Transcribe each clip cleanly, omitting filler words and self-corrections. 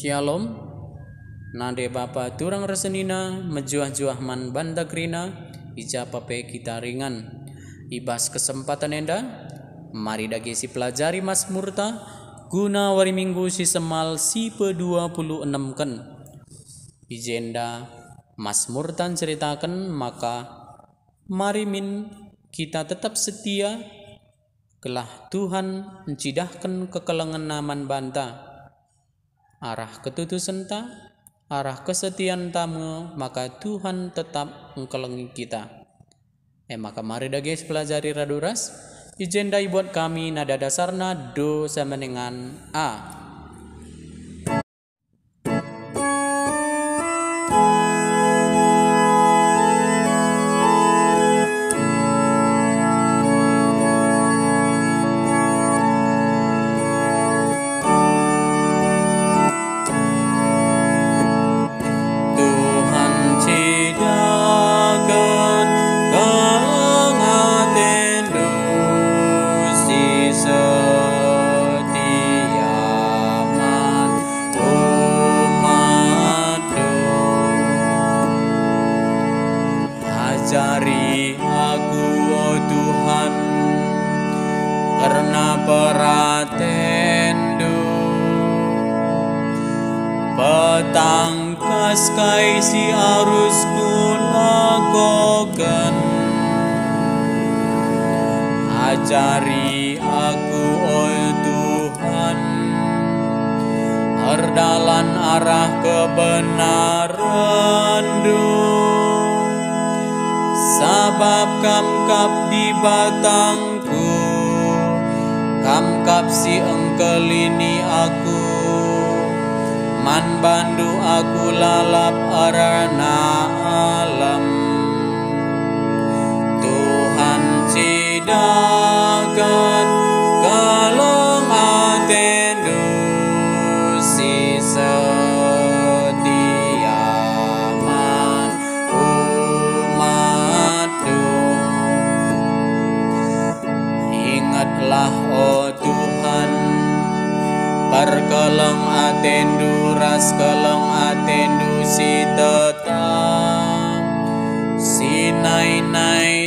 Shalom. Nade bapa turang resenina mejuah-juah man bandagrina ija pape kita ringan. Ibas kesempatan enda mari dagi si pelajari Mazmurta guna wari minggu si semal si pe-26 kan. Ijenda Mazmurtan ceritakan maka mari min kita tetap setia kelah Tuhan mencidahkan kekelengan naman banta arah ketutusan ta, arah kesetiaan tamu, maka Tuhan tetap mengkelengi kita. Maka mari dah guys pelajari raduras. Ijendai buat kami nada dasarna do sama dengan A. Ajari aku, oh Tuhan, karena peratendu petang kaskai si arusku lakokan. Ajari aku, oh Tuhan, erdalan arah kebenaran sabab kamkap di batangku, kamkap si engkelini aku, man bandu aku lalap arana alam. Tuhan cidakan kalong atendu si oh Tuhan, perkeleng atendu ras keleng atendu si tetang si nai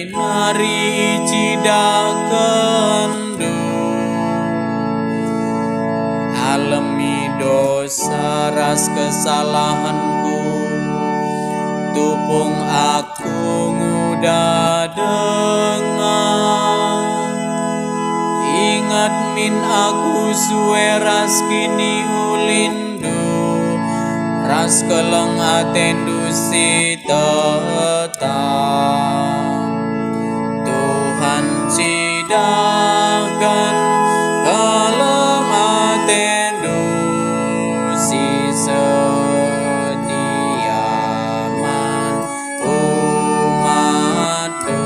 nari cidakendu alami dosa ras kesalahanku tupung aku nguda dengar. Ingat min aku suwe ras kini ulindu ras keleng atendu si tetang. Tuhan cidakan keleng atendu si setiaman umatku.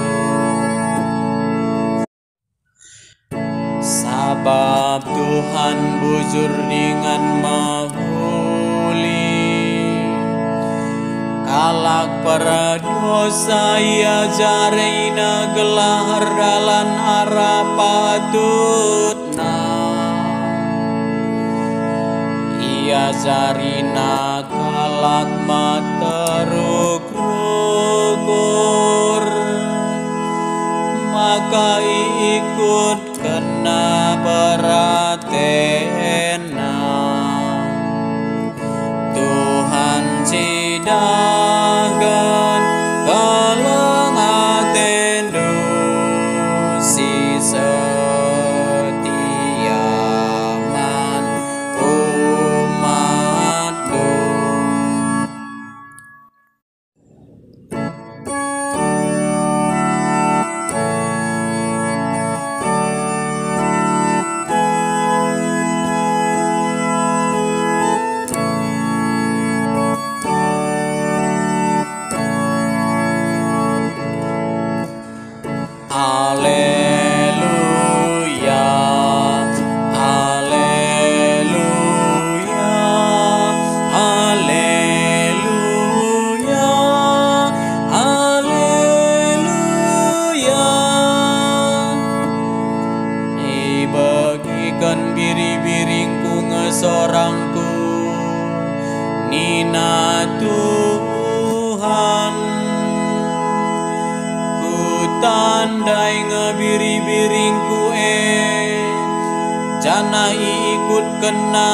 Sabab Tuhan bujur dengan mahuli kalak perdosa ia jarina gelahar dalan arah patutna ia jarina kalak materuk rukur maka ikut kena beratena. Tuhan cidakan kaleng atendu si setiaman umatku. Bagikan biri-biringku ngesorangku Nina Tuhan, ku tandai ngebiri-biringku jana ikut kena